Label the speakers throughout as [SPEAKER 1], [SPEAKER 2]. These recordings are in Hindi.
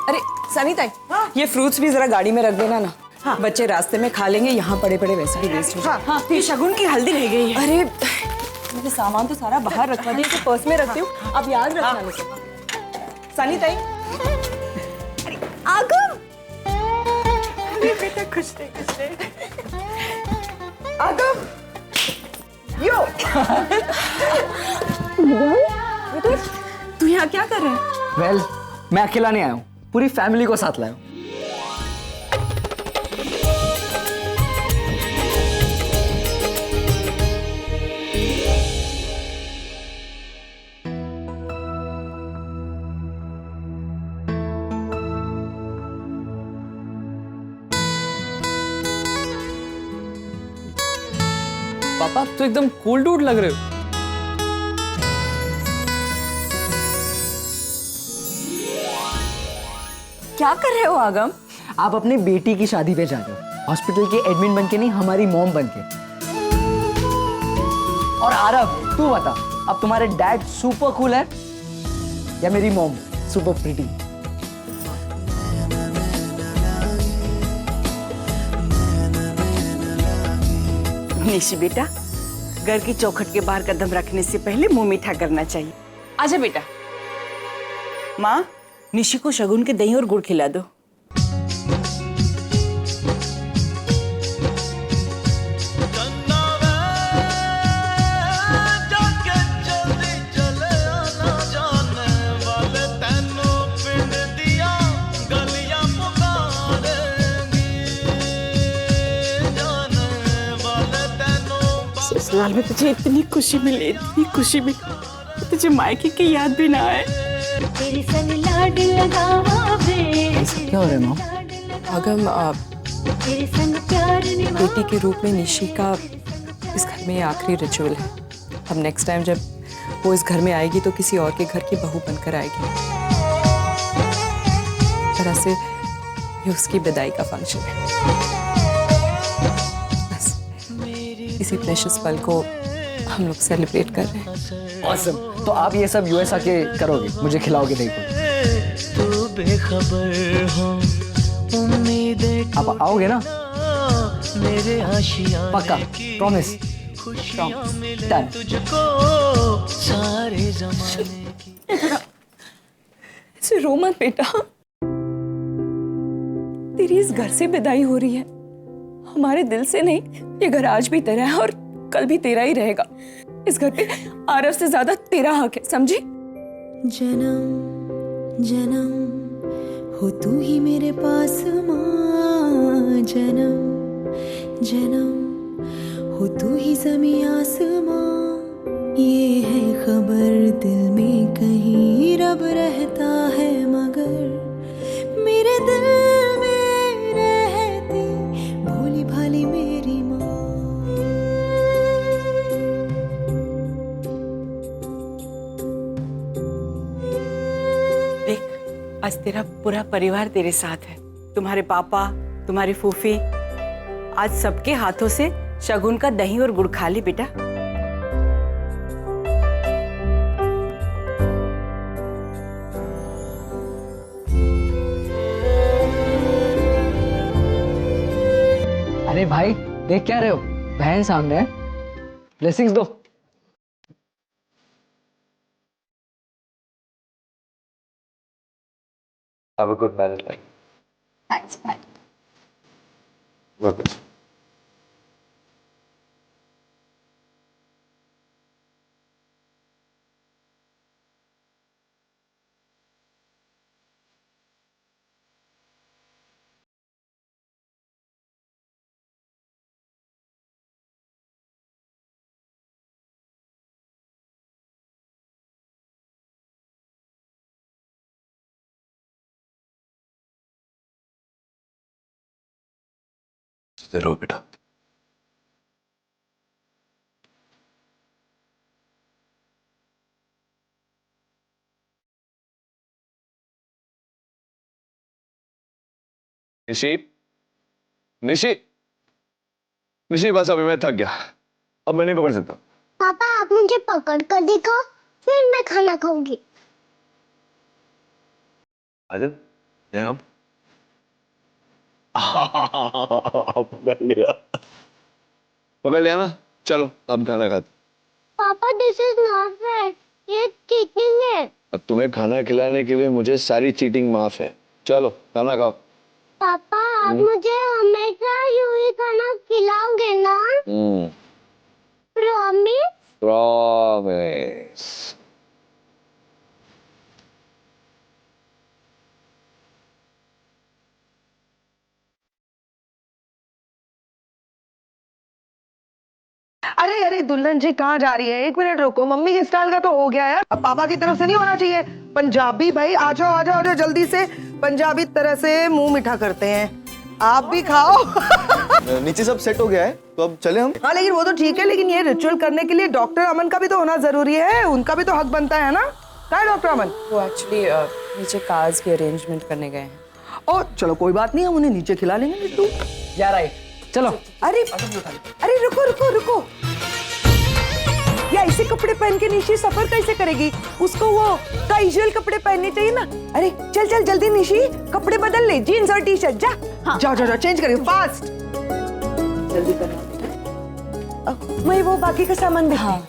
[SPEAKER 1] अरे सनीता,
[SPEAKER 2] हाँ?
[SPEAKER 1] ये फ्रूट्स भी जरा गाड़ी में रख देना ना। हाँ। बच्चे रास्ते में खा लेंगे, यहाँ पड़े पड़े वैसे भी वेस्ट हो जाए।
[SPEAKER 2] हाँ, ये शगुन की हल्दी रह गई है।
[SPEAKER 1] अरे मुझे सामान तो सारा बाहर रखवा दिया, तो पर्स में रखती हूँ, अब याद रखना लेके। सनीता,
[SPEAKER 2] अरे आगम, अरे बेटा खुश रहे। आगम, यो।
[SPEAKER 1] तू यहाँ क्या कर रहा है?
[SPEAKER 3] वेल, मैं अकेला नहीं आया हूँ, पूरी फैमिली को साथ लाया हूँ।
[SPEAKER 4] पापा आप तो एकदम कूल डूड लग रहे हो।
[SPEAKER 1] क्या कर रहे हो आगम?
[SPEAKER 3] आप अपनी बेटी की शादी पे जा रहे हो, हॉस्पिटल के एडमिन बन के नहीं, हमारी मॉम बन के। और आरव, तू बता, अब तुम्हारे डैड सुपर कूल है या मेरी मॉम सुपर प्रिटी?
[SPEAKER 2] निशी बेटा, घर की चौखट के बाहर कदम रखने से पहले मुंह मीठा करना चाहिए। आजा बेटा। माँ, निशी को शगुन के दही और गुड़ खिला दो। ससुराल में तुझे इतनी खुशी मिली, तुझे मायके की याद भी ना आए।
[SPEAKER 3] क्या हो रहा है मॉम?
[SPEAKER 1] आगम, बेटी के रूप में निशी का इस घर में आखिरी रिचुअल है। अब नेक्स्ट टाइम जब वो इस घर में आएगी तो किसी और के घर की बहू बनकर आएगी। तरह से ये उसकी विदाई का फंक्शन है। बस इसी प्रेशियस पल को हम लोग सेलिब्रेट कर रहे हैं।
[SPEAKER 3] ऑसम। तो आप ये सब यूएस आके करोगे, मुझे खिलाओगे दही को? आप आओगे ना? पक्का, प्रॉमिस। डन।
[SPEAKER 1] ऐसे रो मत बेटा, तेरी इस घर से विदाई हो रही है, हमारे दिल से नहीं। ये घर आज भी तेरा है और कल भी तेरा ही रहेगा। इस घर पे आरव से ज्यादा तेरा हक है, समझी?
[SPEAKER 5] जन्म जन्म हो तू ही मेरे पास माँ, जन्म जन्म हो तू ही ज़मीं आसमां। ये है खबर दिल में कहीं रब रहता है, मगर मेरे दिल में रहती भोली भाली मेरी माँ।
[SPEAKER 2] देख, आज तेरा पूरा परिवार तेरे साथ है। तुम्हारे पापा, तुम्हारी फूफी, आज सबके हाथों से शगुन का दही और गुड़ खा ली बेटा।
[SPEAKER 3] अरे भाई, देख क्या रहे हो? बहन सामने है, ब्लेसिंग्स दो।
[SPEAKER 6] Have a good marriage life.
[SPEAKER 5] Thanks, bye.
[SPEAKER 6] Work. रहो बेटा। निशी, निशी, निशी, बस अभी मैं थक गया, अब मैं नहीं पकड़ सकता।
[SPEAKER 7] पापा आप मुझे पकड़ कर दिखाओ, फिर मैं खाना खाऊंगी।
[SPEAKER 6] आदिल, जनाब पकड़ लिया ना। चलो अब खाना खाते।
[SPEAKER 7] पापा दिस इज नॉट फेयर, ये चीटिंग है।
[SPEAKER 6] अब तुम्हें खाना खिलाने के लिए मुझे सारी चीटिंग माफ है। चलो खाना खाओ।
[SPEAKER 7] पापा आप मुझे हमेशा यूं ही खाना खिलाओगे ना? प्रॉमिस?
[SPEAKER 6] प्रॉमिस।
[SPEAKER 8] अरे अरे दुल्हन जी कहाँ जा रही है? एक मिनट रुको, मम्मी के स्टाइल का तो हो गया यार, अब पापा की तरफ से नहीं होना चाहिए। पंजाबी भाई आ जाओ आ जाओ आ जाओ जल्दी से, पंजाबी तरह से मुंह मीठा करते हैं। आप भी खाओ।
[SPEAKER 9] नीचे सब सेट हो गया है तो अब चले हम।
[SPEAKER 8] हाँ लेकिन वो तो ठीक है, लेकिन ये रिचुअल करने के लिए डॉक्टर अमन का भी तो होना जरूरी है, उनका भी तो हक बनता है ना। क्या है डॉक्टर अमन?
[SPEAKER 1] वो एक्चुअली नीचे कार्स की अरेंजमेंट करने गए हैं।
[SPEAKER 8] ओ चलो कोई बात नहीं, हम उन्हें नीचे खिला लेंगे बिट्टू।
[SPEAKER 3] या राइट, चलो।
[SPEAKER 8] अरे अरे रुको रुको रुको, या ऐसे कपड़े पहन के निशी सफर कैसे करेगी? उसको वो कैजुअल कपड़े पहनने चाहिए ना। अरे चल चल जल्दी निशी, कपड़े बदल ले, जीन्स और टी शर्ट। जा हाँ। जाओ जाओ जाओ, चेंज करिए फास्ट, जल्दी करना। मैं वो बाकी का सामान देखती हूँ।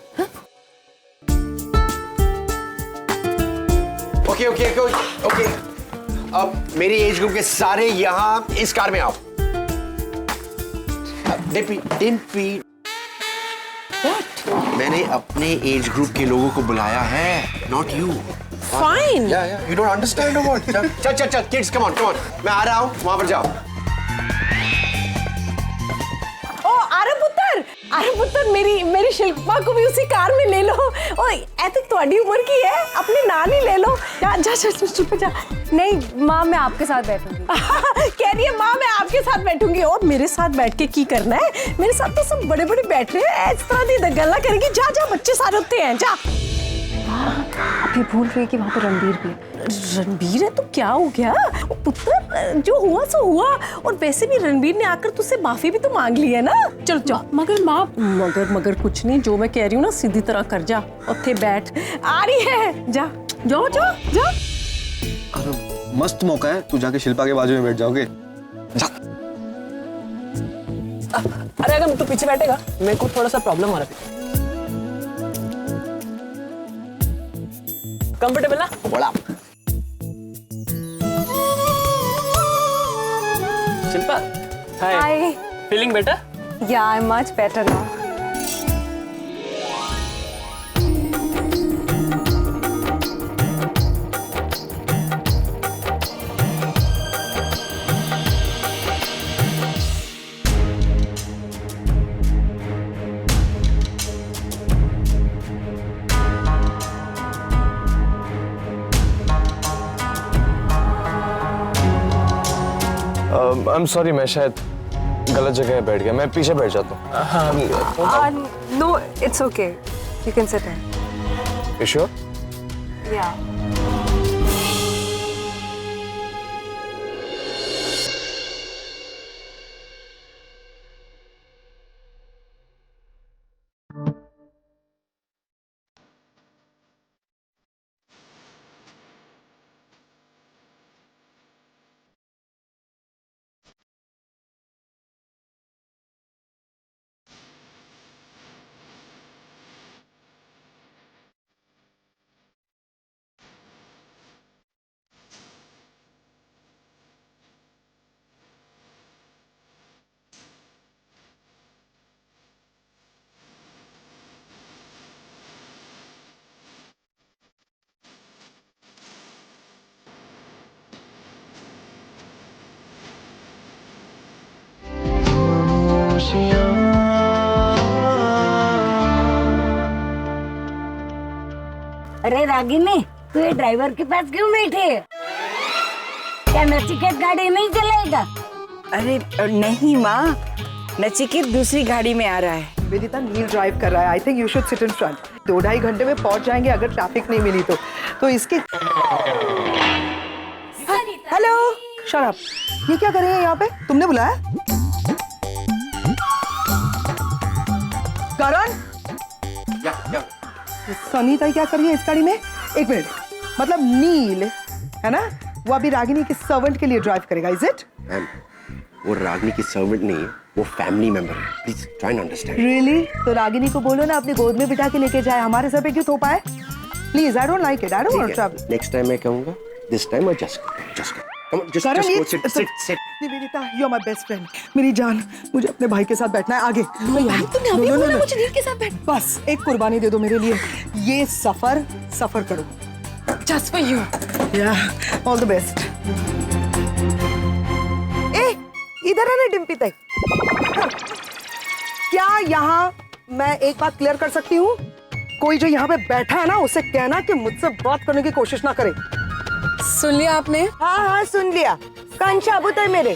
[SPEAKER 10] ओके ओके ओके ओके, अब मेरी एज ग्रुप के सारे यहाँ इस कार में आओ। डिम्पी, मैंने अपने एज ग्रुप के लोगों को बुलाया है, not you.
[SPEAKER 8] Fine.
[SPEAKER 10] You don't understand what? चल चल चल kids, come on come on, मैं आ रहा हूँ, वहां पर जाओ।
[SPEAKER 8] ओ अरे पुत्र मेरी शिल्पा को भी उसी कार में ले लो। ओ ऐसे तुम्हारी उम्र की है, अपनी नानी ले लो। जा जा चुप जा।
[SPEAKER 11] नहीं माँ, मैं आपके साथ बैठूंगी।
[SPEAKER 8] कह रही है माँ मैं आपके साथ बैठूंगी, और मेरे साथ बैठ के की करना है? मेरे साथ तो सब बड़े बड़े बैठ रहे हैं, इस तरह की गल्ला करेंगी। जा जा, बच्चे सारे होते हैं, जा।
[SPEAKER 11] आप ये भूल रही है कि वहाँ पे रणबीर भी है।
[SPEAKER 8] रणबीर है तो क्या हो गया पुत्र, जो हुआ सो हुआ। और वैसे भी रणबीर ने आकर तुझसे माफी भी तो मांग ली है ना। चलो जाओ। मगर माँ, मगर कुछ नहीं, जो मैं कह रही हूँ ना सीधी तरह कर। जा उत्थे बैठ, आ रही है, जा जाओ जाओ जा।
[SPEAKER 9] मस्त मौका है, तू जाके शिल्पा के बाजू में बैठ जाओगे।
[SPEAKER 3] अरे अगर तू पीछे बैठेगा, मेरे को थोड़ा सा प्रॉब्लम आ रहा है। कंफर्टेबल ना?
[SPEAKER 10] बड़ा
[SPEAKER 3] शिल्पा, हाय। Feeling better?
[SPEAKER 11] या I am much better now.
[SPEAKER 6] I am sorry, मैं शायद गलत जगह बैठ गया, मैं पीछे बैठ जाता हूँ।
[SPEAKER 11] No it's okay, you can sit here.
[SPEAKER 6] You sure?
[SPEAKER 11] Yeah.
[SPEAKER 12] अरे रागिनी, तू ये ड्राइवर के पास क्यों बैठी है? क्या नचिकेत गाड़ी नहीं चलाएगा?
[SPEAKER 2] अरे नहीं माँ, नचिकेत दूसरी गाड़ी में आ रहा है।
[SPEAKER 8] वेदिता नील ड्राइव कर रहा है, I think you should sit in front. 2-2.5 घंटे में पहुंच जाएंगे अगर ट्रैफिक नहीं मिली तो इसके। हेलो शट अप, ये क्या कर रहे हैं यहाँ पे? तुमने बुलाया? करण, सनीता क्या कर रही है इस गाड़ी में? एक मिनट, मतलब नील है ना, वो अभी रागिनी के सर्वेंट के लिए ड्राइव करेगा, इज इट?
[SPEAKER 10] मैम, वो रागिनी की सर्वेंट नहीं है, वो फैमिली मेंबर है। Please try and understand.
[SPEAKER 8] Really? तो रागिनी को बोलो ना अपनी गोद में बिठा के लेके जाए, हमारे सर पे क्यों थोपा है? Please, I don't like it, I don't want to travel.
[SPEAKER 10] Next time मैं कहूंगा, this time I just come on, just go sit.
[SPEAKER 8] Nivedita, you are my best friend, मेरी जान, मुझे अपने भाई के साथ बैठना है आगे।
[SPEAKER 1] तुमने अभी बोला मुझे नील के साथ बैठ।
[SPEAKER 8] बस एक कुर्बानी दे दो मेरे लिए, ये सफर करो।
[SPEAKER 1] Just for you.
[SPEAKER 8] Yeah, all the best. इधर है ना डिम्पी तक। क्या यहाँ मैं एक बात क्लियर कर सकती हूँ? कोई जो यहाँ पे बैठा है ना, उसे कहना कि मुझसे बात करने की कोशिश ना करे।
[SPEAKER 11] सुन लिया आपने?
[SPEAKER 8] हाँ सुन लिया। कान शाबुत है मेरे।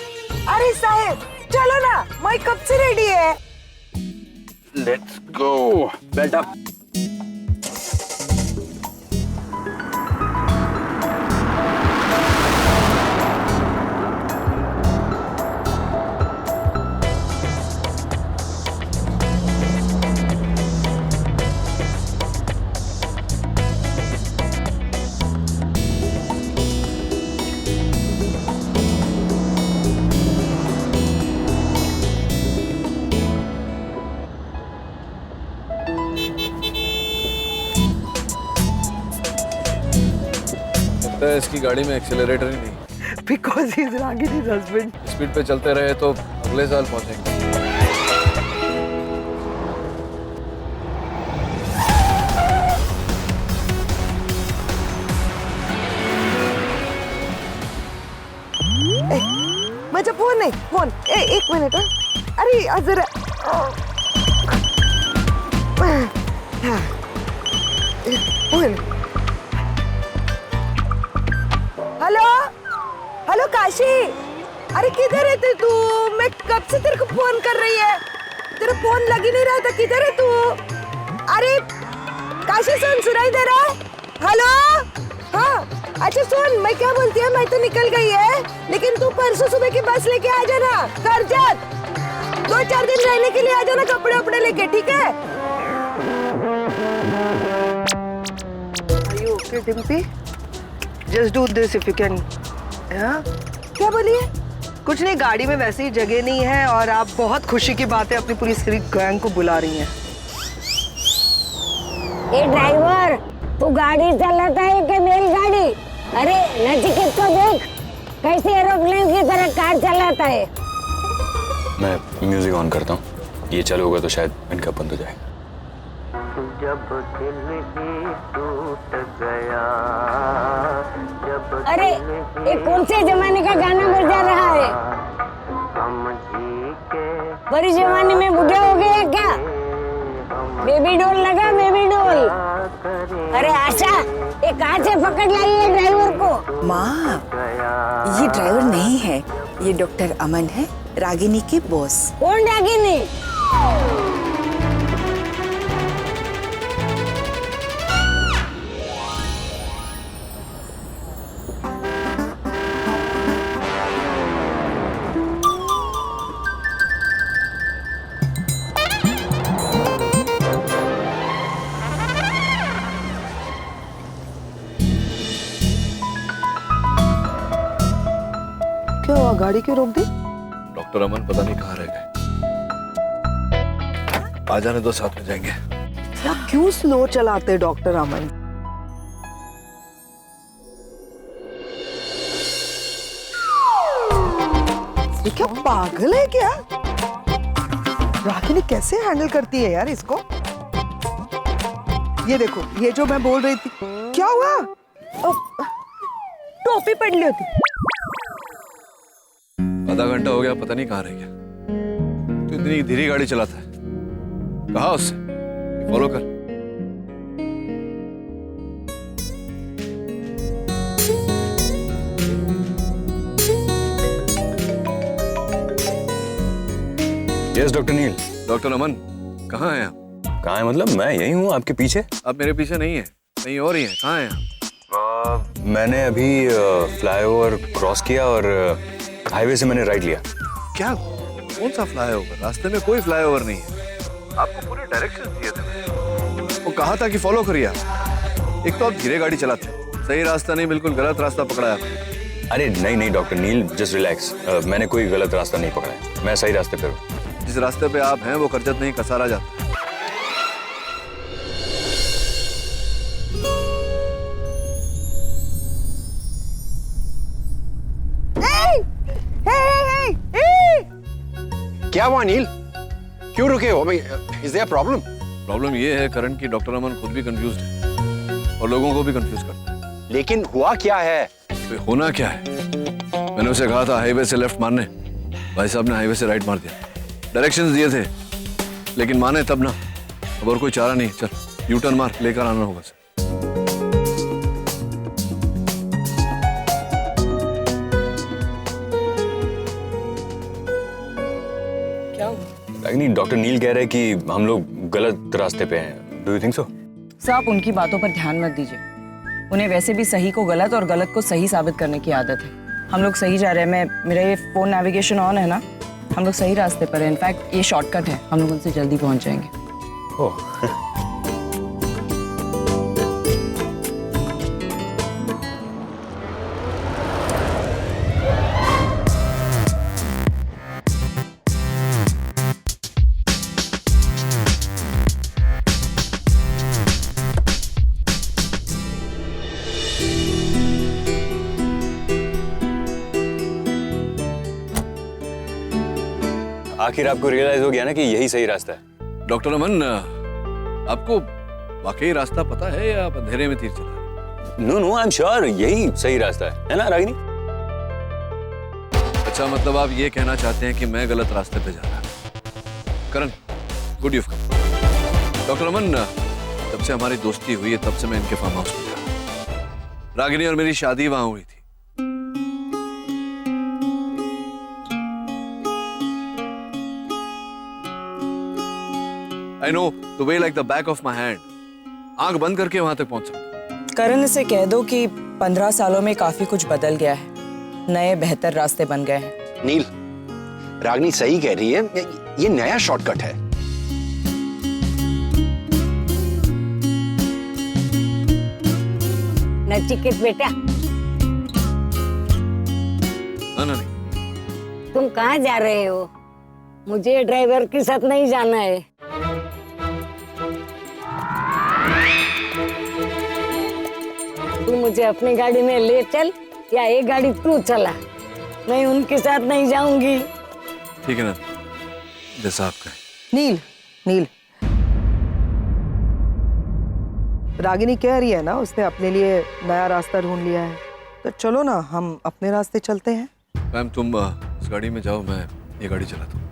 [SPEAKER 8] अरे साहेब चलो ना, मैं कब से रेडी है।
[SPEAKER 10] Let's go. Belt up.
[SPEAKER 6] इसकी गाड़ी में एक्सेलरेटर ही नहीं।
[SPEAKER 8] Because he's Ragini's husband.
[SPEAKER 6] Speed पे चलते रहे तो अगले साल पहुंचेंगे।
[SPEAKER 8] माझा फोन नहीं, फोन। एक मिनट। अरे जरा फोन। हेलो काशी, अरे किधर है तू? मैं कब से तेरे को फोन कर रही है, तेरा फोन लग ही नहीं रहा था। किधर है तू? अरे काशी सुन, सुनाई दे रहा है? हेलो? हाँ अच्छा सुन, मैं क्या बोलती है, मैं तो निकल गई है, लेकिन तू परसों सुबह की बस लेके आ जाना करजत। 2-4 दिन रहने के लिए आ जाना, कपड़े वपड़े लेके, ठीक है? Are you okay, Dimpy? Just do this if you can. हाँ? क्या बोलिए? कुछ नहीं, गाड़ी में वैसे ही जगह नहीं है और आप बहुत खुशी की बात है अपनी पूरी गैंग को बुला रही हैं।
[SPEAKER 12] ए ड्राइवर, तू गाड़ी चलाता है कि मेरी गाड़ी? अरे नचिकेत को देख, कैसे एरोप्लेन की तरह कार चलाता है।
[SPEAKER 9] मैं म्यूजिक ऑन करता हूँ, ये चालू होगा तो शायद इनका बंद हो जाएगा।
[SPEAKER 13] जब दिल ही टूट गया,
[SPEAKER 12] अरे ये कौन से जमाने का गाना बजा रहा है? बड़ी जमाने में बुढ़े हो गए क्या? बेबी डॉल लगा, बेबी डॉल। अरे आशा, ये कहाँ से पकड़ लाई है ड्राइवर को?
[SPEAKER 2] माँ, ये ड्राइवर नहीं है, ये डॉक्टर अमन है, रागिनी की बॉस।
[SPEAKER 12] कौन रागिनी?
[SPEAKER 8] क्या हुआ, गाड़ी क्यों रोक दी?
[SPEAKER 6] डॉक्टर अमन पता नहीं कहाँ रह गए। आ जाने दो, साथ में जाएंगे।
[SPEAKER 8] क्या क्यों स्लो चलाते डॉक्टर अमन? ये क्या पागल है क्या? रागिनी कैसे हैंडल करती है यार इसको? ये देखो, ये जो मैं बोल रही थी, क्या हुआ? टोपी पड़ ली होती।
[SPEAKER 6] आधा घंटा हो गया, पता नहीं कहाँ रह गया। तो इतनी धीरे गाड़ी चलाता है, कहा उससे फॉलो कर।
[SPEAKER 9] यस डॉक्टर नील।
[SPEAKER 6] डॉक्टर अमन, कहाँ हैं आप?
[SPEAKER 9] कहाँ है मतलब? मैं यही हूँ आपके पीछे।
[SPEAKER 6] आप मेरे पीछे नहीं है, कहीं और ही हैं। कहाँ हैं आप?
[SPEAKER 9] मैंने अभी फ्लाईओवर क्रॉस किया और हाईवे से मैंने राइट लिया।
[SPEAKER 6] क्या? कौन सा फ्लाईओवर? रास्ते में कोई फ्लाईओवर नहीं है। आपको पूरे डायरेक्शन दिए थे। वो कहा था कि फॉलो करिए आप। एक तो आप धीरे गाड़ी चलाते हैं, सही रास्ता नहीं, बिल्कुल गलत रास्ता पकड़ा है।
[SPEAKER 9] अरे नहीं नहीं डॉक्टर नील, जस्ट रिलैक्स। मैंने कोई गलत रास्ता नहीं पकड़ा है, मैं सही रास्ते पे हूँ।
[SPEAKER 6] जिस रास्ते पे आप हैं वो करजत नहीं कसारा जाता।
[SPEAKER 10] क्या हुआ नील, क्यों रुके हो? Is their problem?
[SPEAKER 6] प्रॉब्लम ये है करण की डॉक्टर अमन खुद भी कंफ्यूज्ड है और लोगों को भी कंफ्यूज करता है।
[SPEAKER 10] लेकिन हुआ क्या है?
[SPEAKER 6] होना क्या है? मैंने उसे कहा था हाईवे से लेफ्ट मारने, भाई साहब ने हाईवे से राइट मार दिया। डायरेक्शंस दिए थे लेकिन माने तब ना। अब और कोई चारा नहीं, चल यू टर्न मार, लेकर आना होगा।
[SPEAKER 9] रागिनी, डॉक्टर नील कह रहे हैं कि हम लोग गलत रास्ते पे हैं। Do you think so?
[SPEAKER 2] Sir आप उनकी बातों पर ध्यान मत दीजिए। उन्हें वैसे भी सही को गलत और गलत को सही साबित करने की आदत है। हम लोग सही जा रहे हैं। मेरा ये फोन नेविगेशन ऑन है ना, हम लोग सही रास्ते पर हैं। इनफैक्ट ये शॉर्टकट है, हम लोग उनसे जल्दी पहुंच जाएंगे।
[SPEAKER 9] ओह आखिर आपको रियलाइज हो गया ना कि यही सही रास्ता है।
[SPEAKER 6] डॉक्टर अमन, आपको वाकई रास्ता पता है या आप अंधेरे में तीर चला?
[SPEAKER 9] No no, I am sure यही सही रास्ता है ना रागिनी?
[SPEAKER 6] अच्छा, मतलब आप ये कहना चाहते हैं कि मैं गलत रास्ते पे जा रहा हूं। करण, गुड यू कम। डॉक्टर अमन, जब से हमारी दोस्ती हुई है तब से मैं इनके फार्म हाउस में जा रहा हूं। रागिनी और मेरी शादी वहां हुई थी। I know the way like the back of my hand. आंख बंद करके वहां तक पहुंच सकता।
[SPEAKER 2] करण से कह दो कि 15 सालों में काफी कुछ बदल गया है। नए बेहतर रास्ते बन गए हैं।
[SPEAKER 10] नील, रागिनी सही कह रही है, ये नया शॉर्टकट है।
[SPEAKER 12] नचिकेत बेटा,
[SPEAKER 6] ना नहीं।
[SPEAKER 12] तुम कहाँ जा रहे हो? मुझे ड्राइवर के साथ नहीं जाना है। तू मुझे अपनी गाड़ी में ले चल या एक गाड़ी तू चला, मैं उनके साथ नहीं जाऊंगी।
[SPEAKER 6] ठीक है ना, जैसा आप कहें।
[SPEAKER 8] नील, नील, रागिनी कह रही है ना उसने अपने लिए नया रास्ता ढूंढ लिया है, तो चलो ना हम अपने रास्ते चलते हैं।
[SPEAKER 6] मैम तुम इस गाड़ी में जाओ, मैं ये गाड़ी चलाता हूँ।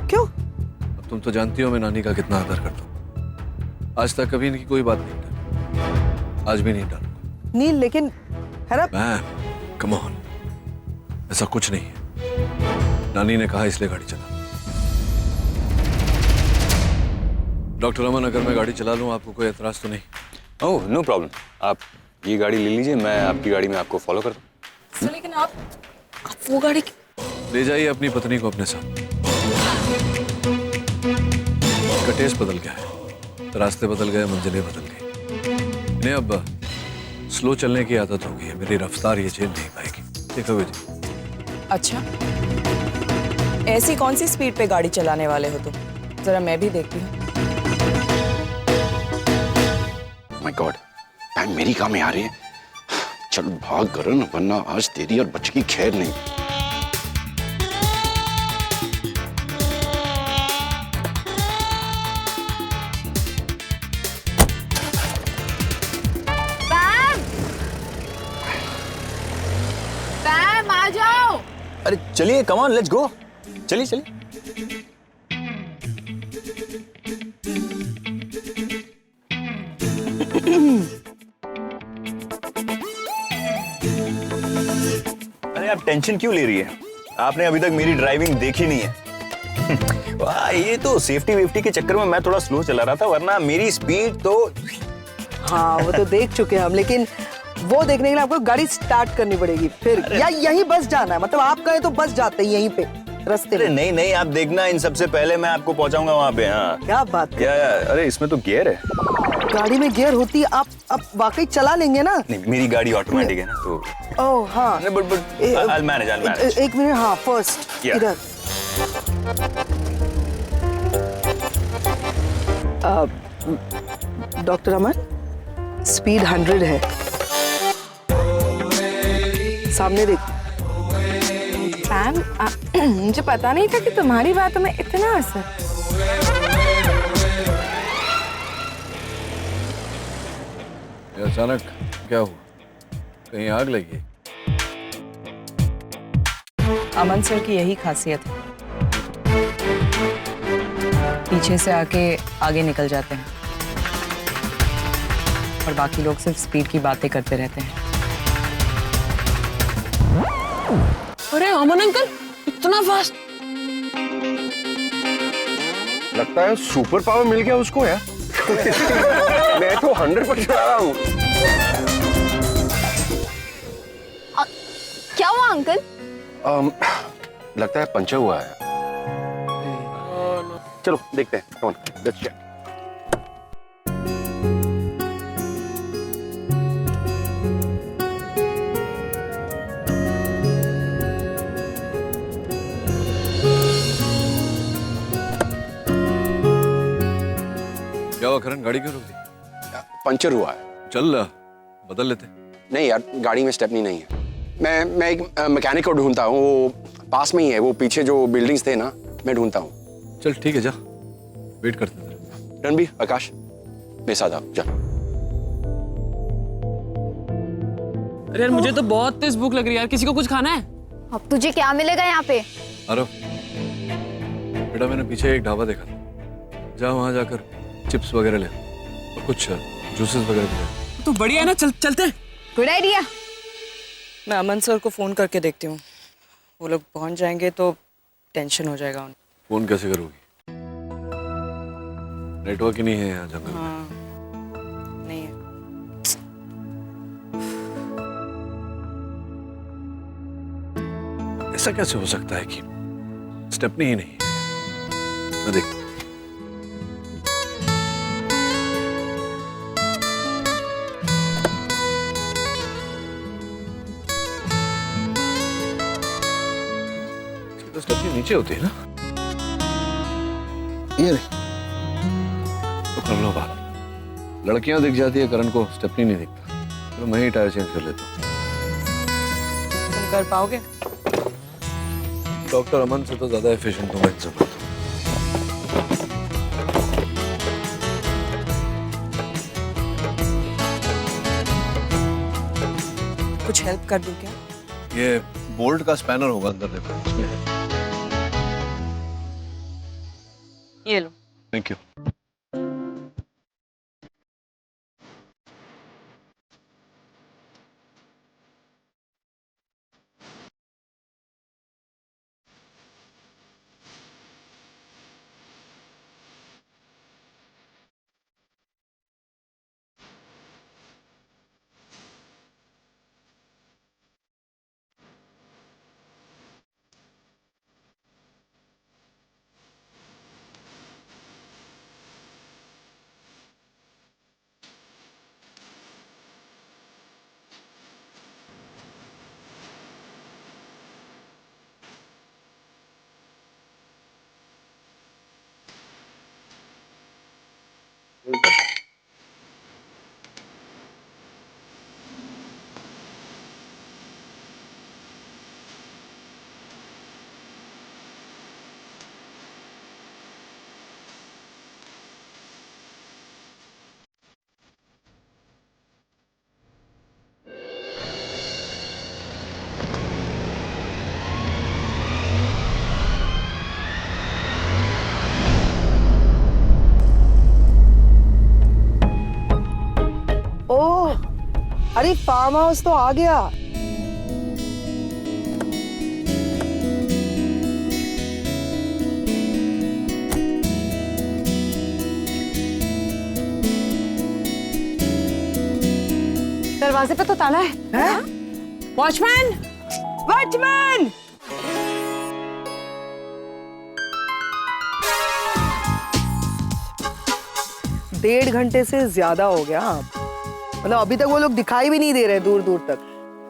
[SPEAKER 8] क्यों?
[SPEAKER 6] अब तुम तो जानती हो मैं नानी का कितना आदर करता हूँ। आज तक कभी इनकी कोई बात नहीं डाली, आज भी नहीं डालूंगा।
[SPEAKER 8] नील, लेकिन है ना।
[SPEAKER 6] मैम कम ऑन, ऐसा कुछ नहीं है। नानी ने कहा इसलिए गाड़ी चला। डॉक्टर अमन, अगर मैं गाड़ी चला लूं आपको कोई एतराज तो नहीं?
[SPEAKER 9] ओह नो प्रॉब्लम, आप ये गाड़ी ले लीजिए, मैं आपकी गाड़ी में आपको फॉलो करता हूँ।
[SPEAKER 2] लेकिन आप वो गाड़ी
[SPEAKER 6] ले जाइए अपनी पत्नी को अपने साथ। का टेस्ट बदल गया है, रास्ते बदल गए, मंजिलें बदल गई। इन्हें अब स्लो चलने की आदत हो गई है। मेरी रफ्तार ये झेल नहीं पाएगी। देखोगे जी।
[SPEAKER 2] अच्छा, ऐसी कौन सी स्पीड पे गाड़ी चलाने वाले हो तुम? जरा मैं भी देखती हूँ।
[SPEAKER 10] माय गॉड, टाइम मेरी काम में आ रही है। चल भाग करण, वरना आज तेरी और बच्चे की खैर नहीं।
[SPEAKER 2] आ जाओ।
[SPEAKER 9] अरे चलिए, कम ऑन, लेट्स गो। चलिए चलिए। अरे आप टेंशन क्यों ले रही है? आपने अभी तक मेरी ड्राइविंग देखी नहीं है। वाह, ये तो सेफ्टी वेफ्टी के चक्कर में मैं थोड़ा स्लो चला रहा था, वरना मेरी स्पीड तो।
[SPEAKER 8] हाँ वो तो देख चुके हैं हम, लेकिन वो देखने के लिए आपको गाड़ी स्टार्ट करनी पड़ेगी फिर, या यहीं बस जाना है? मतलब आप कहें तो बस जाते हैं यहीं पे। रास्ते
[SPEAKER 9] अरे
[SPEAKER 8] में।
[SPEAKER 9] नहीं नहीं, आप देखना, इन सबसे पहले मैं आपको पहुंचाऊंगा वहाँ पे। हाँ
[SPEAKER 8] क्या बात कर,
[SPEAKER 9] या, अरे इसमें तो गियर है।
[SPEAKER 8] गाड़ी में गियर होती है, आप वाकई चला लेंगे ना?
[SPEAKER 9] नहीं, मेरी गाड़ी ऑटोमेटिक है ना, तो
[SPEAKER 8] ओह हाँ,
[SPEAKER 9] बट I'll manage।
[SPEAKER 8] एक मिनट, हाँ फर्स्ट
[SPEAKER 9] Yeah.
[SPEAKER 8] इधर। डॉक्टर अमन, स्पीड 100 है, सामने देख।
[SPEAKER 11] मैम, मुझे पता नहीं था कि तुम्हारी बातों में इतना असर।
[SPEAKER 6] ये अचानक क्या हुआ? कहीं आग लगी?
[SPEAKER 2] अमन सर की यही खासियत है, पीछे से आके आगे निकल जाते हैं और बाकी लोग सिर्फ स्पीड की बातें करते रहते हैं।
[SPEAKER 4] अरे अमन अंकल, इतना फास्ट!
[SPEAKER 10] लगता है सुपर पावर मिल गया उसको यार। मैं तो 100% आ रहा हूँ।
[SPEAKER 11] क्या हुआ अंकल?
[SPEAKER 10] लगता है पंचर हुआ है। चलो देखते हैं। Come on, let's check.
[SPEAKER 6] क्या हुआ करण, गाड़ी क्यों रुक दी?
[SPEAKER 10] पंचर हुआ है।
[SPEAKER 6] चल बदल लेते।
[SPEAKER 10] नहीं यार, गाड़ी में स्टेपनी नहीं है। मैं एक मैकेनिक को ढूंढता हूँ, वो पास में ही है, वो पीछे जो बिल्डिंग्स थे ना, मैं ढूंढता हूँ।
[SPEAKER 6] चल ठीक है, जा, वेट करते थे।
[SPEAKER 10] रणबीर, आकाश, मेरे साथ आओ, जा।
[SPEAKER 4] अरे यार, मुझे तो बहुत तेज भूख लग रही है यार, किसी को कुछ खाना है?
[SPEAKER 11] अब तुझे क्या मिलेगा यहाँ पे?
[SPEAKER 6] अरे बेटा, मैंने पीछे एक ढाबा देखा था, जा वहां जाकर चिप्स वगैरह ले और कुछ जूसेस वगैरह भी ले।
[SPEAKER 4] तो बढ़िया है ना, चलते हैं।
[SPEAKER 11] Good idea.
[SPEAKER 2] मैं अमन सर को फोन करके देखती हूँ, वो लोग पहुंच जाएंगे तो टेंशन हो जाएगा उन्हें।
[SPEAKER 6] फोन कैसे करोगी? नेटवर्क ही नहीं है यहाँ जंगल में।
[SPEAKER 2] हाँ, नहीं है।
[SPEAKER 6] ऐसा कैसे हो सकता है कि स्टेपनी ही नहीं है? मैं देखता हूं। तो स्टेपनी नीचे होती है ना? ये तो कर लो बात। लड़कियां दिख जाती है, करण को स्टेपनी नहीं दिखता। तो मैं ही टायर चेंज कर लेता हूँ।
[SPEAKER 2] तुम कर पाओगे?
[SPEAKER 6] डॉक्टर अमन से तो ज्यादा एफिशिएंट हूँ मैं समझता हूँ।
[SPEAKER 2] कुछ हेल्प कर दूं क्या?
[SPEAKER 6] ये बोल्ट का स्पैनर होगा अंदर, देखो उसमें है।
[SPEAKER 2] ये लो।
[SPEAKER 6] Thank you.
[SPEAKER 8] अरे फार्म हाउस तो आ गया।
[SPEAKER 11] दरवाजे पे तो ताला है।
[SPEAKER 8] हैं?
[SPEAKER 11] วอชแมน
[SPEAKER 8] वॉचमैन!
[SPEAKER 11] วอชแมน
[SPEAKER 8] वॉचमैन!
[SPEAKER 11] วอชแมน
[SPEAKER 8] वॉचमैन!
[SPEAKER 11] วอชแมน
[SPEAKER 8] वॉचमैन!
[SPEAKER 11] วอชแมน
[SPEAKER 8] ओ 1.5 घंटे से ज्यादा हो गया। मतलब अभी तक वो लोग दिखाई भी नहीं दे रहे दूर दूर तक।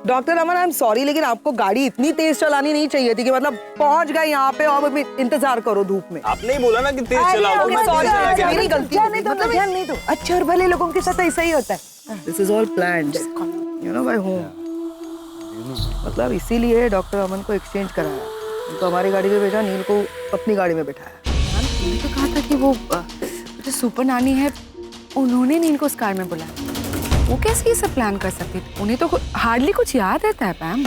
[SPEAKER 8] Doctor Aman, I am sorry, लेकिन आपको गाड़ी इतनी तेज चलानी नहीं चाहिए थी कि मतलब पहुंच गए यहाँ पे और अभी इंतजार करो धूप में।
[SPEAKER 9] आपने ही बोला ना कि तेज चलाओ।
[SPEAKER 8] मेरी गलती मतलब ध्यान नहीं दो। अच्छे और भले लोगों के साथ ऐसा ही होता है। This is all planned, you know, by home. मतलब इसीलिए डॉक्टर अमन को एक्सचेंज कराया, उनको हमारी गाड़ी में भेजा, नील को अपनी गाड़ी में बिठाया।
[SPEAKER 11] मैंने तो कहा था कि वो जो सुपर नानी है उन्होंने नील को उस कार में बुलाया। वो कैसे ये सब प्लान कर सकती थी? उन्हें तो हार्डली कुछ याद रहता है पैम।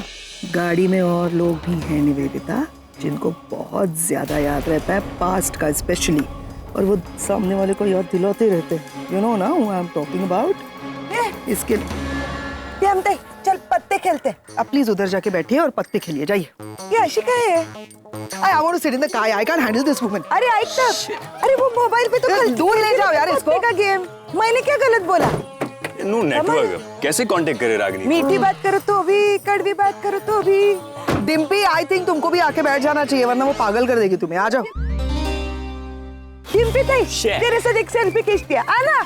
[SPEAKER 8] गाड़ी में और लोग भी हैं निवेदिता जिनको बहुत ज्यादा याद रहता है, पास्ट का स्पेशली, और वो सामने वाले को याद दिलाते रहते हैं। यू नो ना who I am talking about. इसके लिए हम चल पत्ते खेलते हैं। अब प्लीज उधर जाके बैठिए और पत्ते खेलिए, जाइए। ये आशिका है। I want to sit in the car. I can't handle this woman. अरे आइक तक, अरे वो मोबाइल पे तो कल दूर ले जाओ यार इसको। का गेम, मैंने क्या गलत बोला?
[SPEAKER 9] नो नेटवर्क, कैसे कांटेक्ट करे रागिनी?
[SPEAKER 8] मीठी बात करो तो भी, कड़वी बात करो तो भी। डिम्पी, आई थिंक तुमको भी आके बैठ जाना चाहिए, वरना वो पागल कर देगी तुम्हें। आ जाओ। डिम्पी तेरे साथ एक सेल्फी खींचती है, आना।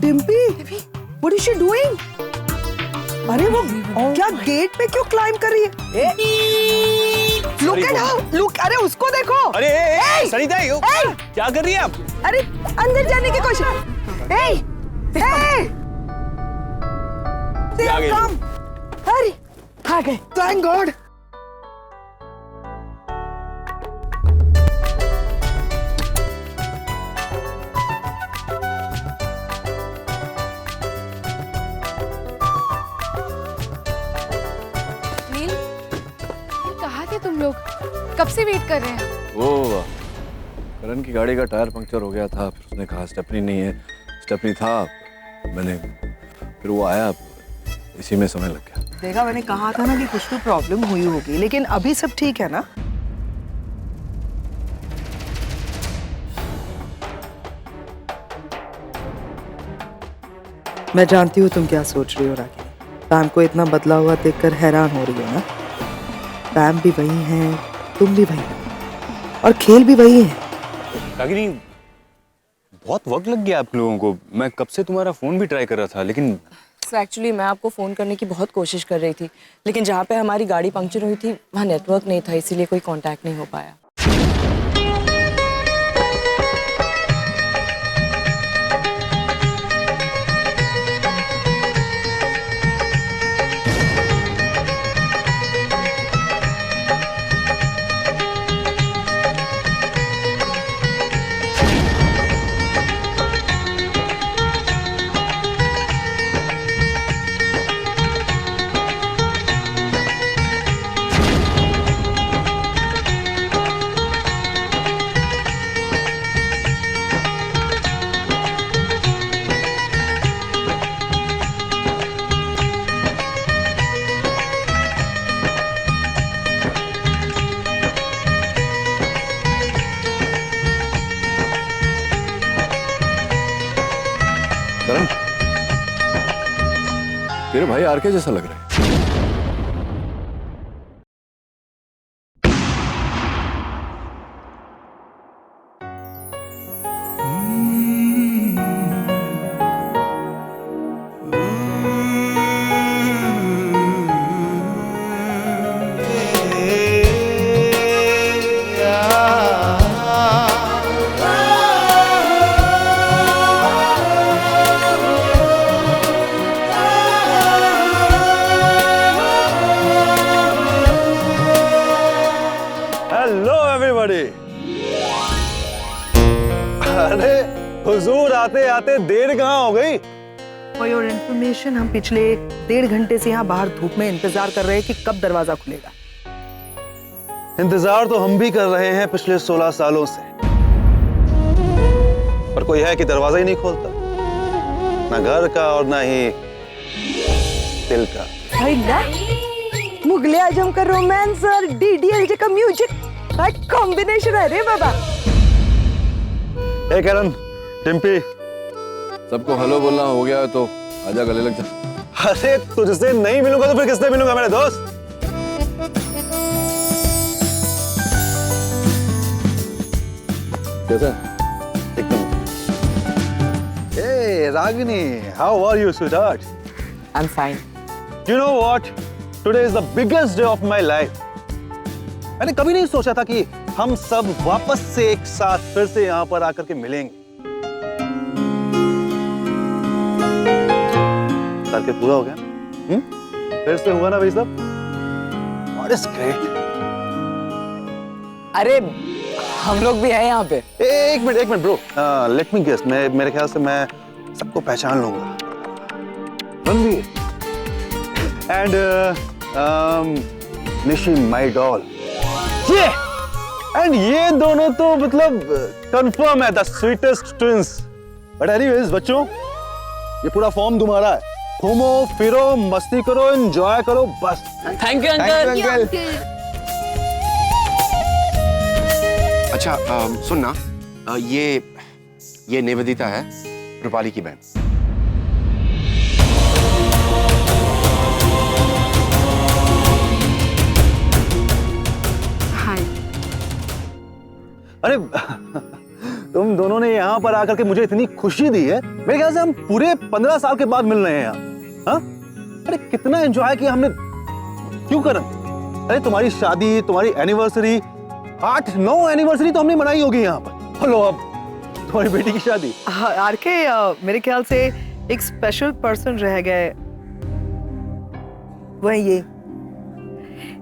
[SPEAKER 8] Dimpy, what is she doing? अरे वो क्या गेट पे क्यों क्लाइंब कर रही है? Look at her, look, अरे उसको देखो।
[SPEAKER 9] अरे सरिता, क्या कर रही है आप?
[SPEAKER 8] अरे अंदर जाने की कोशिश। अरे आ गए, थैंक गॉड।
[SPEAKER 11] तुम लोग कब से वेट कर रहे हैं?
[SPEAKER 6] वो करण की गाड़ी का टायर पंक्चर हो गया था, फिर उसने कहा स्टेपनी नहीं है, स्टेपनी था, मैंने फिर वो आया, इसी में समय लग गया।
[SPEAKER 8] देखा, मैंने कहा था ना कि कुछ तो प्रॉब्लम हुई होगी, लेकिन अभी सब ठीक है ना? मैं जानती हूँ तुम क्या सोच रही हो रागिनी। पैम को इतना बदला हुआ देखकर हैरान हो रही हो ना? पैम भी वही है, तुम भी वही हो, और खेल भी वही है।
[SPEAKER 9] रागिनी, बहुत वक्त लग गया आप लोगों को। मैं कब से तुम्हारा फोन भी ट्राई कर रहा था, लेकिन
[SPEAKER 2] एक्चुअली मैं आपको फ़ोन करने की बहुत कोशिश कर रही थी, लेकिन जहाँ पे हमारी गाड़ी पंक्चर हुई थी वहाँ नेटवर्क नहीं था, इसीलिए कोई कांटेक्ट नहीं हो पाया।
[SPEAKER 6] करण, तेरे भाई आरके जैसा लग रहा है।
[SPEAKER 9] अरे हुजूर, आते आते देर कहाँ हो गई?
[SPEAKER 8] For your information, हम पिछले 1.5 घंटे से यहाँ बाहर धूप में इंतजार कर रहे हैं कि कब दरवाजा खुलेगा।
[SPEAKER 14] इंतजार तो हम भी कर रहे हैं पिछले 16 सालों से, पर कोई है कि दरवाजा ही नहीं खोलता, ना घर का और ना ही दिल का।
[SPEAKER 8] मुगले आजम का रोमांस और डीडीएलजे का म्यूजिक, क्या कॉम्बिनेशन है रे बाबा।
[SPEAKER 14] ए करण, टिम्पी,
[SPEAKER 6] सबको हेलो बोलना हो गया तो आजा, गले लग जा।
[SPEAKER 14] अरे तुझसे नहीं मिलूंगा तो फिर किससे मिलूंगा मेरे दोस्त? कैसा? एकदम। Hey Ragini, how are you, sweetheart?
[SPEAKER 2] I'm fine.
[SPEAKER 14] You know what? Today is the biggest day of my life. मैंने कभी नहीं सोचा था कि हम सब वापस से एक साथ फिर से यहाँ पर आकर के मिलेंगे। करके पूरा हो गया? फिर से हुआ ना भाई साहब? What is great?
[SPEAKER 2] अरे हम लोग भी हैं यहाँ पे।
[SPEAKER 14] एक minute bro. Let me guess, मैं मेरे ख्याल से मैं सबको पहचान लूंगा। Ranveer and Nishi my doll. ये एंड ये दोनों तो मतलब कंफर्म है, the sweetest twins. But anyways बच्चों, ये पूरा फॉर्म तुम्हारा है। घूमो फिरो, मस्ती करो, एंजॉय करो, बस।
[SPEAKER 4] Thank you uncle.
[SPEAKER 10] अच्छा सुन ना, ये निवेदिता है, रूपाली की बहन।
[SPEAKER 11] हाय।
[SPEAKER 14] अरे तुम दोनों ने यहाँ पर आकर के मुझे इतनी खुशी दी है। मेरे ख्याल से हम पूरे 15 साल के बाद मिल रहे हैं यहाँ। हाँ? अरे कितना एंजॉय किया हमने। क्यों करण? अरे तुम्हारी शादी, तुम्हारी एनिवर्सरी, 8-9 एनिवर्सरी तो हमने मनाई होगी यहाँ पर। हेलो, अब तुम्हारी बेटी की शादी।
[SPEAKER 8] आरके, मेरे ख्याल से एक स्पेशल पर्सन रह गए, वह ये,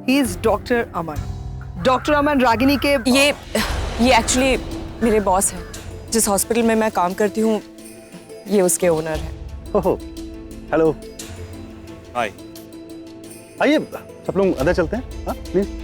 [SPEAKER 8] he is doctor Aman. Doctor Aman Ragini के
[SPEAKER 2] ये एक्चुअली मेरे बॉस हैं। जिस हॉस्पिटल में मैं काम करती हूँ, ये उसके ओनर है।
[SPEAKER 14] ओहो, हेलो, हाय। आइए सब लोग अंदर चलते हैं। हाँ प्लीज।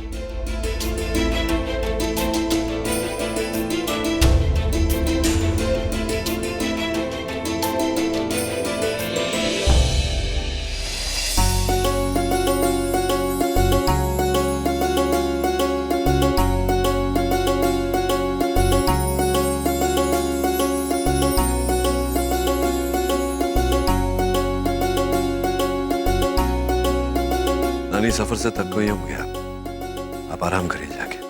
[SPEAKER 6] नानी सफर से थक गई हो गया, आप आराम करिए जाके।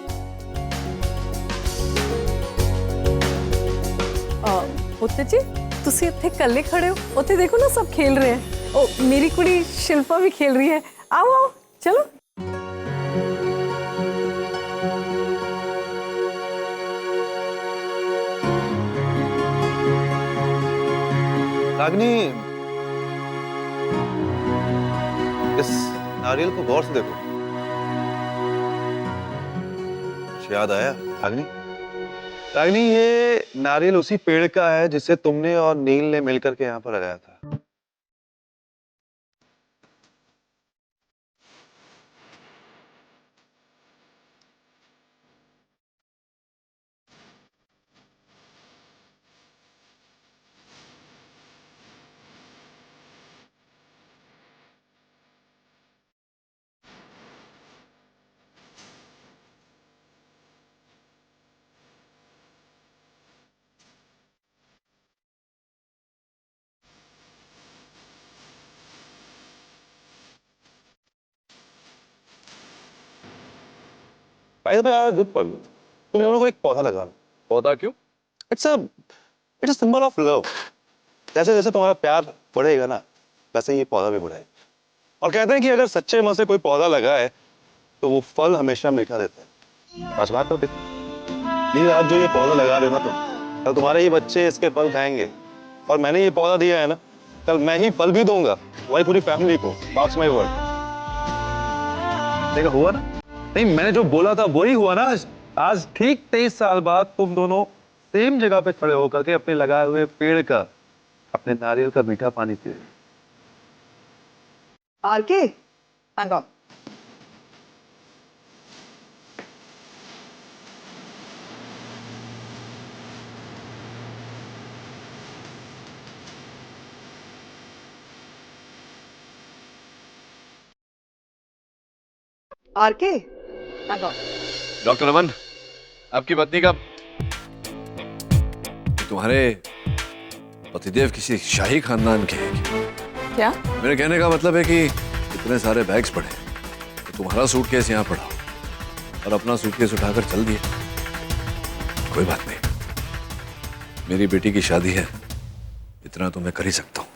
[SPEAKER 1] ਪੁੱਤ ਜੀ ਤੁਸੀਂ ਇੱਥੇ ਇਕੱਲੇ ਖੜੇ ਹੋ? ਉੱਥੇ ਦੇਖੋ ਨਾ ਸਭ ਖੇਲ ਰਹੇ ਹੈ। ਉਹ ਮੇਰੀ ਕੁੜੀ ਸ਼ਿਲਪਾ ਵੀ ਖੇਲ ਰਹੀ ਹੈ। आओ आओ चलो।
[SPEAKER 14] रागिनी, इस नारियल को गौर से देखो। कुछ याद आया रागिनी? रागिनी, ये नारियल उसी पेड़ का है जिसे तुमने और नील ने मिलकर के यहाँ पर लगाया था। तुम दोनों को एक पौधा लगा लो।
[SPEAKER 6] पौधा क्यों?
[SPEAKER 14] It's a symbol of love. जैसे जैसे तुम्हारा प्यार बढ़ेगा ना, वैसे ये पौधा भी बढ़ेगा। और कहते हैं कि अगर सच्चे मन से कोई पौधा लगाए तो वो फल हमेशा मीठा देता है। आज बात तो नहीं, आज जो ये पौधा लगा रहे हो ना तुम, कल तुम्हारे ये बच्चे इसके फल खाएंगे। और मैंने ये पौधा दिया है ना, कल मैं ही फल भी दूंगा वही पूरी फैमिली को। Marks my word. देखा हुआ ना? नहीं, मैंने जो बोला था वही हुआ ना। आज ठीक 23 साल बाद तुम दोनों सेम जगह पे खड़े होकर के अपने लगाए हुए पेड़ का, अपने नारियल का मीठा पानी पी रहे।
[SPEAKER 8] RK, hang on. RK, hang on.
[SPEAKER 6] Doctor Aman, आपकी पत्नी का, तुम्हारे पतिदेव किसी शाही खानदान के हैं क्या?
[SPEAKER 1] क्या?
[SPEAKER 6] मेरे कहने का मतलब है कि इतने सारे बैग्स पड़े तो तुम्हारा सूटकेस यहाँ पड़ा और अपना सूटकेस उठाकर चल दिए। कोई बात नहीं, मेरी बेटी की शादी है, इतना तो मैं कर ही सकता हूँ।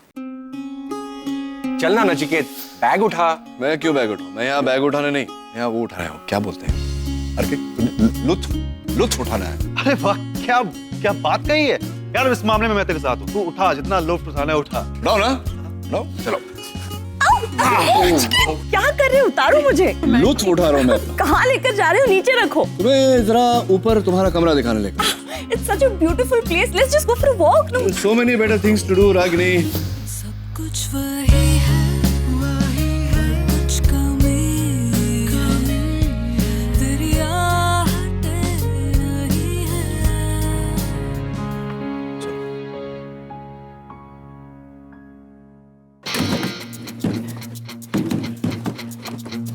[SPEAKER 9] चलना नचिकेत, बैग उठा।
[SPEAKER 6] मैं क्यों बैग उठाऊं? मैं यहाँ बैग उठाने नहीं, यहाँ वो उठा रहा हूँ, क्या बोलते हैं, अरे लुत्फ उठाना है।
[SPEAKER 14] अरे वाह, क्या क्या बात कही है यार। इस मामले में मैं तेरे साथ हूँ। तू उठा, जितना लुत्फ उठाना है उठा।
[SPEAKER 6] उठाओ ना, उठाओ, चलो।
[SPEAKER 1] क्या कर रहे हो? उतारो मुझे।
[SPEAKER 6] लुत्फ उठा रहा हूँ मैं।
[SPEAKER 1] कहाँ लेकर जा रहे हो? नीचे रखो।
[SPEAKER 6] तुम्हें जरा ऊपर तुम्हारा कमरा दिखाने लेकर।
[SPEAKER 1] It's such a beautiful place. Let's just go for a walk. No?
[SPEAKER 6] So many better things to do, Ragini.
[SPEAKER 5] कुछ वही है, कुछ कमी तेरी आहटें नहीं है।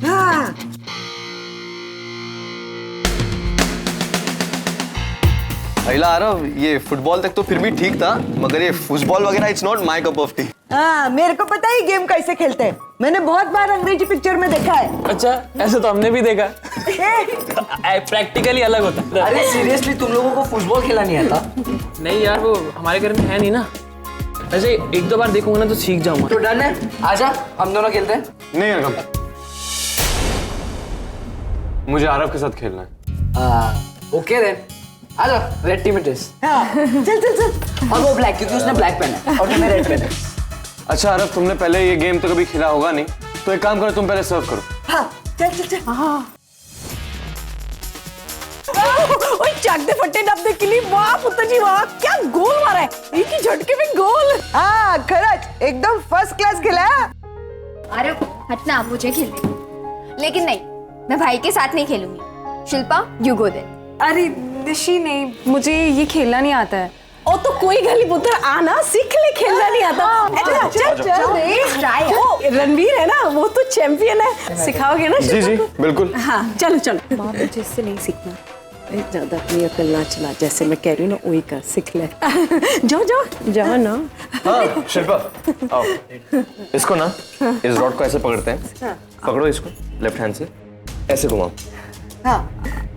[SPEAKER 8] हाँ।
[SPEAKER 15] अहिला आरव, ये फुटबॉल तक तो फिर भी ठीक था, मगर ये फुटबॉल वगैरह it's not my cup of T.
[SPEAKER 8] हाँ, मेरे को पता है गेम कैसे खेलते हैं। मैंने बहुत बार अंग्रेजी पिक्चर में देखा है।
[SPEAKER 4] अच्छा, ऐसे तो हमने भी देखा। प्रैक्टिकली अलग होता है।
[SPEAKER 3] अरे सीरियसली, तुम लोगों को फुटबॉल खेला नहीं आता?
[SPEAKER 4] नहीं यार, वो हमारे घर में है नहीं ना। ऐसे एक दो बार देखूंगा ना तो सीख जाऊंगा।
[SPEAKER 3] तो डन है, आजा हम दोनों खेलते हैं।
[SPEAKER 15] नहीं अरगम, मुझे आरव के साथ खेलना है।
[SPEAKER 3] ओके देन, आजा। Red team it is.
[SPEAKER 8] चल चल चल।
[SPEAKER 3] और वो ब्लैक, क्योंकि उसने ब्लैक पहना है और मैं रेड पहना है।
[SPEAKER 15] अच्छा आरव, तुमने पहले ये गेम तो कभी खेला होगा नहीं, तो एक काम करो, तुम पहले सर्व करो।
[SPEAKER 8] हाँ, चल चल चल। हाँ।
[SPEAKER 1] ओए चाकते फट्टे डब्बे के लिए वाह पुत्र जी वाह, क्या गोल मारा है, एक ही झटके में गोल।
[SPEAKER 8] हाँ खरच, एकदम फर्स्ट क्लास खेला।
[SPEAKER 16] अरे हटना, मुझे खेलने। लेकिन नहीं, मैं भाई के साथ नहीं खेलूंगी। Shilpa, you go there.
[SPEAKER 11] अरे निशी नहीं, मुझे ये खेलना नहीं आता है।
[SPEAKER 1] ओ तो कोई गली पुत्र आना सीख ले, खेलना नहीं आता। चल चल, रणवीर है ना, वो तो चैंपियन है, सिखाओगे ना?
[SPEAKER 15] जी जी बिल्कुल।
[SPEAKER 1] हाँ चलो चलो।
[SPEAKER 17] माँ, मुझे इससे नहीं सीखना। ज्यादा अपनी अकल ना चला, जैसे मैं कह रही हूँ ना वही कर, सीख ले।
[SPEAKER 1] जाओ जाओ
[SPEAKER 17] जाओ ना।
[SPEAKER 15] हाँ शिल्पा, आओ। इसको ना, इस रॉड को ऐसे पकड़ते हैं। पकड़ो इसको लेफ्ट हैंड से, ऐसे घुमाओ।
[SPEAKER 8] हाँ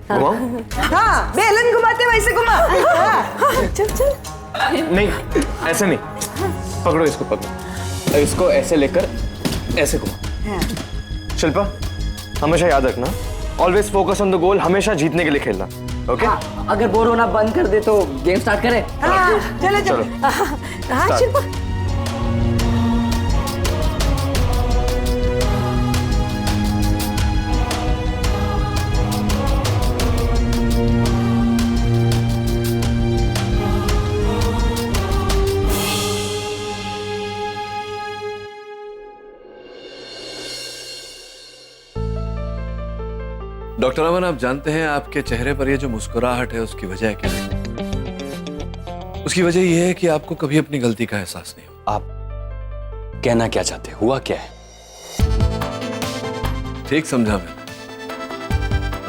[SPEAKER 15] घुमाओ।
[SPEAKER 8] हाँ, बेलन घुमाते वैसे घुमा। हाँ,
[SPEAKER 1] चल चल।
[SPEAKER 15] नहीं, ऐसे नहीं, पकड़ो इसको, पकड़ो इसको ऐसे लेकर ऐसे घुमा। शिल्पा, हमेशा याद रखना, always focus on the goal, हमेशा जीतने के लिए खेलना। ओके?
[SPEAKER 3] अगर बोर होना बंद कर दे तो गेम स्टार्ट करें।
[SPEAKER 8] हाँ, चलो चलो।
[SPEAKER 1] हाँ शिल्पा।
[SPEAKER 6] डॉक्टर अमन, आप जानते हैं आपके चेहरे पर ये जो मुस्कुराहट है उसकी वजह क्या है? उसकी वजह यह है कि आपको कभी अपनी गलती का एहसास नहीं हुआ।
[SPEAKER 9] आप कहना क्या चाहते, हुआ क्या है?
[SPEAKER 6] ठीक समझा मैंने,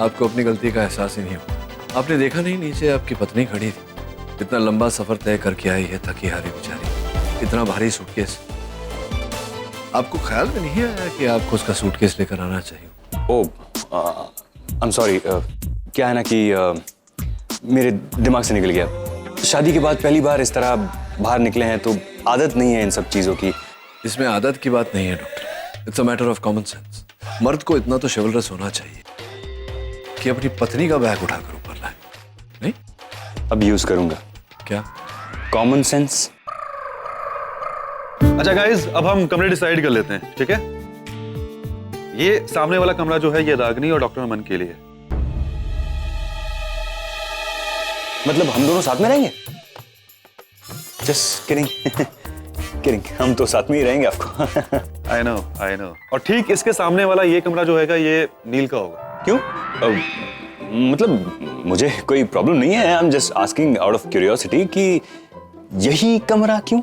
[SPEAKER 6] आपको अपनी गलती का एहसास ही नहीं हुआ। आपने देखा नहीं, नीचे आपकी पत्नी खड़ी थी, इतना लंबा सफर तय करके आई है, थकी हारी बेचारी, इतना भारी सूटकेस। आपको ख्याल में नहीं आया कि आपको उसका सूटकेस लेकर आना चाहिए?
[SPEAKER 9] ओह, आई एम सॉरी। क्या है ना कि मेरे दिमाग से निकल गया। शादी के बाद पहली बार इस तरह बाहर निकले हैं, तो आदत नहीं है इन सब चीज़ों की।
[SPEAKER 6] इसमें आदत की बात नहीं है doctor, it's a matter of common sense. मर्द को इतना तो शिवलरस होना चाहिए कि अपनी पत्नी का बैग उठाकर ऊपर लाए। नहीं,
[SPEAKER 9] अब यूज करूंगा।
[SPEAKER 6] क्या?
[SPEAKER 9] Common sense.
[SPEAKER 14] अच्छा गाइस, अब हम कमरे डिसाइड कर लेते हैं, ठीक है? ये सामने वाला कमरा जो है ये रागनी और डॉक्टर अमन के लिए।
[SPEAKER 9] मतलब हम दोनों साथ में रहेंगे? Just kidding. किडिंग, हम तो साथ में ही रहेंगे आपको।
[SPEAKER 14] I know, I know. और ठीक इसके सामने वाला ये कमरा जो है ये नील का होगा।
[SPEAKER 9] क्यों? मतलब मुझे कोई प्रॉब्लम नहीं है, I am just asking out of curiosity कि यही कमरा क्यों?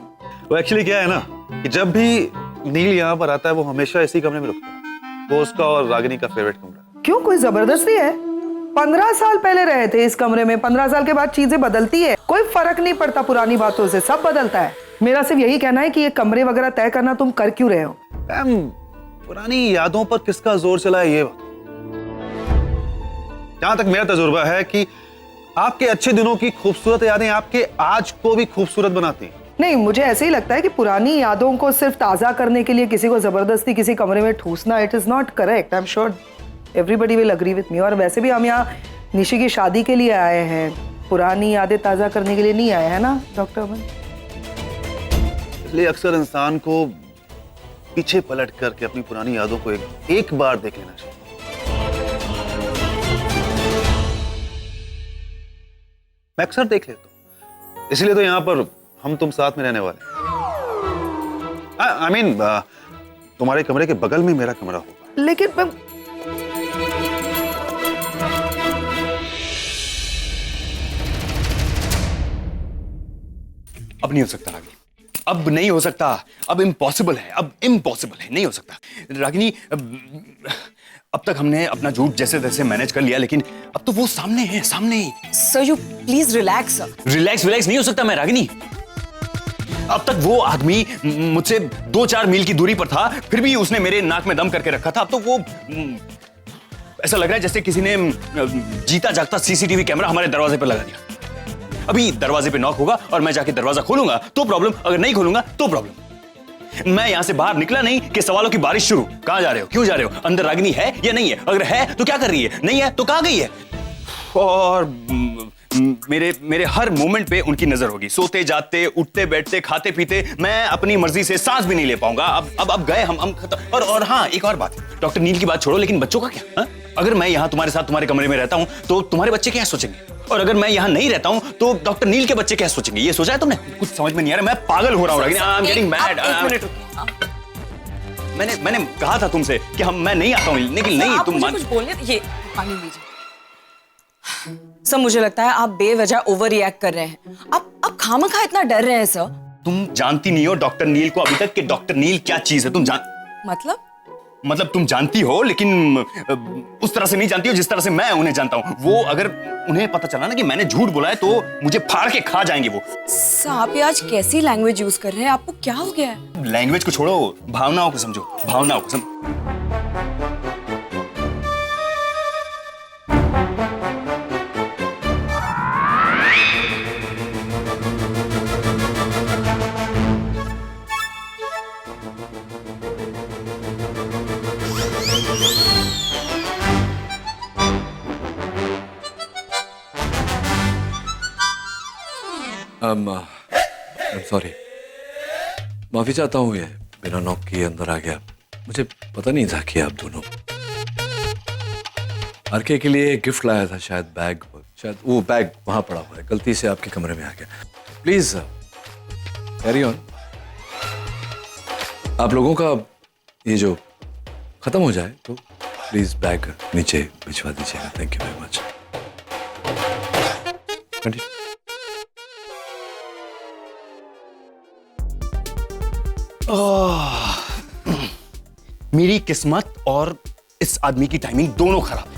[SPEAKER 14] वो एक्चुअली क्या है ना कि जब भी नील यहाँ पर आता है वो हमेशा इसी कमरे में रुकता है। वो उसका और रागिनी का फेवरेट कमरा।
[SPEAKER 8] क्यों, कोई जबरदस्ती है? 15 साल पहले रहे थे इस कमरे में, 15 साल के बाद चीजें बदलती है। कोई फर्क नहीं पड़ता पुरानी बातों से, सब बदलता है। मेरा सिर्फ यही कहना है कि ये कमरे वगैरह तय करना तुम कर क्यों रहे हो?
[SPEAKER 14] मैम, पुरानी यादों पर किसका जोर चला है ये बात। जहां तक मेरा तजुर्बा है कि आपके अच्छे दिनों की खूबसूरत यादें आपके आज को भी खूबसूरत बनाती हैं।
[SPEAKER 8] नहीं, मुझे ऐसे ही लगता है कि पुरानी यादों को सिर्फ ताज़ा करने के लिए किसी को जबरदस्ती किसी कमरे में ठूसना, it is not correct. I am sure everybody will agree with me. और वैसे भी हम यहाँ निशी की शादी के लिए आए हैं, पुरानी यादें ताज़ा करने के लिए नहीं आए हैं ना डॉक्टर अमन?
[SPEAKER 14] इसलिए अक्सर इंसान को पीछे पलट करके अपनी पुरानी यादों को एक बार देख लेना चाहिए। मैं अक्सर देख लेता हूँ, इसलिए तो यहाँ पर हम तुम साथ में रहने वाले। I mean, तुम्हारे कमरे के बगल में मेरा कमरा होगा।
[SPEAKER 8] लेकिन
[SPEAKER 9] अब नहीं हो सकता रागिनी, अब नहीं हो सकता, अब इम्पॉसिबल है, अब इम्पॉसिबल है, नहीं हो सकता रागिनी। अब तक हमने अपना झूठ जैसे तैसे मैनेज कर लिया, लेकिन अब तो वो सामने है, सामने ही।
[SPEAKER 2] Sir you please relax.
[SPEAKER 9] Relax नहीं हो सकता मैं रागिनी। अब तक वो आदमी मुझसे 2-4 मील की दूरी पर था, फिर भी उसने मेरे नाक में दम करके रखा था। अब तो वो ऐसा लग रहा है जैसे किसी ने जीता जागता सीसीटीवी कैमरा हमारे दरवाजे पर लगा दिया। अभी दरवाजे पे नॉक होगा और मैं जाके दरवाजा खोलूंगा तो प्रॉब्लम, अगर नहीं खोलूंगा तो प्रॉब्लम। मैं यहां से बाहर निकला नहीं कि सवालों की बारिश शुरू। कहां जा रहे हो, क्यों जा रहे हो, अंदर रागिनी है या नहीं है, अगर है तो क्या कर रही है, नहीं है तो कहां गई है। और मेरे हर मोमेंट पे उनकी नजर होगी, सोते जाते, उठते बैठते, खाते पीते। मैं अपनी मर्जी से सांस भी नहीं ले पाऊंगा। अब गए हम खत्म। और हाँ, एक और बात, डॉक्टर नील की बात छोड़ो, लेकिन बच्चों का क्या? हा? अगर मैं यहाँ तुम्हारे साथ तुम्हारे कमरे में रहता हूँ तो तुम्हारे बच्चे क्या सोचेंगे, और अगर मैं यहाँ नहीं रहता हूँ तो डॉक्टर नील के बच्चे क्या सोचेंगे? ये सोचा है तुमने? कुछ समझ में नहीं आ रहा, मैं पागल हो रहा हूँ। I am getting mad. मैंने कहा था तुमसे कि मैं नहीं आता हूँ, लेकिन नहीं, तुम
[SPEAKER 2] कुछ बोलने। ये पानी लीजिए। सर मुझे लगता है आप बेवजह ओवर रिएक्ट कर रहे हैं। आप खामखा इतना डर रहे हैं सर।
[SPEAKER 9] तुम जानती नहीं हो डॉक्टर नील को अभी तक कि डॉक्टर नील क्या चीज है। तुम मतलब तुम जानती हो, लेकिन उस तरह से नहीं जानती हो जिस तरह से मैं उन्हें जानता हूँ। वो अगर उन्हें पता चला ना कि मैंने झूठ बोला है तो मुझे फाड़ के खा जाएंगे वो।
[SPEAKER 2] सर आप ये आज कैसी लैंग्वेज यूज कर रहे हैं? आपको क्या हो गया है?
[SPEAKER 9] लैंग्वेज को छोड़ो, भावनाओं को समझो, भावनाओं को समझो।
[SPEAKER 6] I'm sorry, माफी चाहता हूँ, ये बिना नॉक किए अंदर आ गया। मुझे पता नहीं था कि आप दोनों आरके के लिए गिफ्ट लाया था, शायद बैग, शायद वो बैग वहां पड़ा हुआ है, गलती से आपके कमरे में आ गया। Please carry on. आप लोगों का ये जो खत्म हो जाए तो प्लीज बैग नीचे भिजवा दीजिएगा। Thank you very much.
[SPEAKER 9] मेरी किस्मत और इस आदमी की टाइमिंग दोनों खराब है।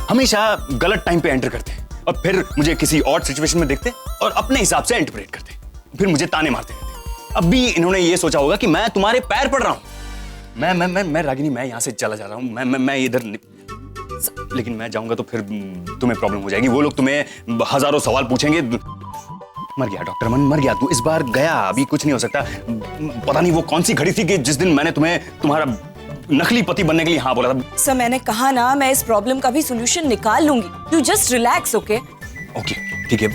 [SPEAKER 9] हमेशा गलत टाइम पे एंटर करते हैं और फिर मुझे किसी और सिचुएशन में देखते और अपने हिसाब से इंटरप्रेट करते, फिर मुझे ताने मारते रहते। अब भी इन्होंने ये सोचा होगा कि मैं तुम्हारे पैर पड़ रहा हूं। मैं रागिनी, मैं यहां से चला जा रहा हूं। मैं इधर, लेकिन मैं जाऊंगा तो फिर तुम्हें प्रॉब्लम हो जाएगी। वो लोग तुम्हें हजारों सवाल पूछेंगे। मर गया डॉक्टर अमन, मर गया तू। इस बार गया, अभी कुछ नहीं हो सकता। पता नहीं वो कौन सी घड़ी थी कि जिस दिन मैंने तुम्हें तुम्हारा नकली पति बनने के लिए हाँ बोला था।
[SPEAKER 2] सर मैंने कहा ना, मैं इस प्रॉब्लम का भी सॉल्यूशन निकाल लूंगी। You just relax, okay?
[SPEAKER 9] Okay ठीक है,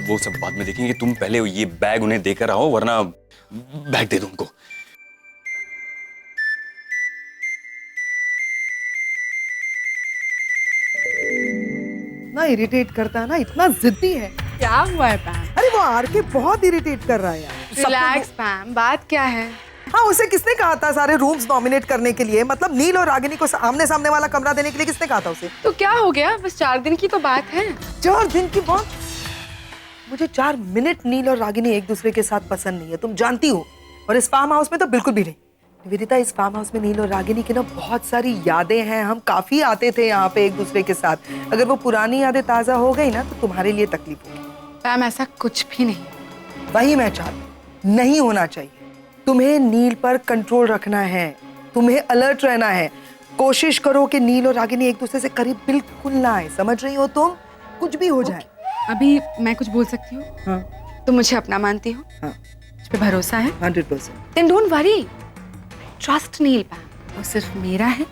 [SPEAKER 9] वो सब बाद में देखेंगे। तुम पहले ये बैग उन्हें देकर आओ, वरना बैग दे दो उनको।
[SPEAKER 8] ना इरिटेट करता है ना, इतना जिद्दी है।
[SPEAKER 11] क्या हुआ है पैम?
[SPEAKER 8] अरे वो आरके बहुत इरिटेट कर रहा है यार।
[SPEAKER 11] रिलैक्स पैम, बात क्या है?
[SPEAKER 8] हाँ, उसे किसने कहा था सारे रूम्स नॉमिनेट करने के लिए? मतलब नील और रागिनी को आमने सामने वाला कमरा देने के लिए किसने कहा था उसे?
[SPEAKER 11] तो क्या हो गया, बस 4 दिन की तो बात है।
[SPEAKER 8] 4 दिन की बात? मुझे 4 मिनट नील और रागिनी एक दूसरे के साथ पसंद नहीं है, तुम जानती हो। और इस फार्म हाउस में तो बिल्कुल भी नहीं। निवेदिता, इस फार्म हाउस में नील और रागिनी की ना बहुत सारी यादें हैं। हम काफी आते थे यहाँ पे एक दूसरे के साथ। अगर वो पुरानी यादें ताजा हो गई ना तो तुम्हारे लिए तकलीफ होगी।
[SPEAKER 11] पैम ऐसा कुछ भी नहीं,
[SPEAKER 8] वही मैं चाहती हूँ। नहीं होना चाहिए। तुम्हें नील पर कंट्रोल रखना है, तुम्हें अलर्ट रहना है। कोशिश करो कि नील और रागिनी एक दूसरे से करीब बिल्कुल ना आए। समझ रही हो तुम? कुछ भी हो जाए।
[SPEAKER 11] अभी मैं कुछ बोल सकती हूँ?
[SPEAKER 8] हाँ।
[SPEAKER 11] तुम मुझे अपना मानती हो?
[SPEAKER 8] हाँ।
[SPEAKER 11] मुझ पे भरोसा है?
[SPEAKER 8] 100%।
[SPEAKER 11] Then don't worry. Trust नील पैम। वो सिर्फ मेरा है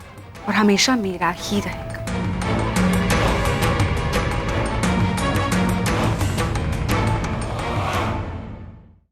[SPEAKER 11] और हमेशा मेरा ही रहे।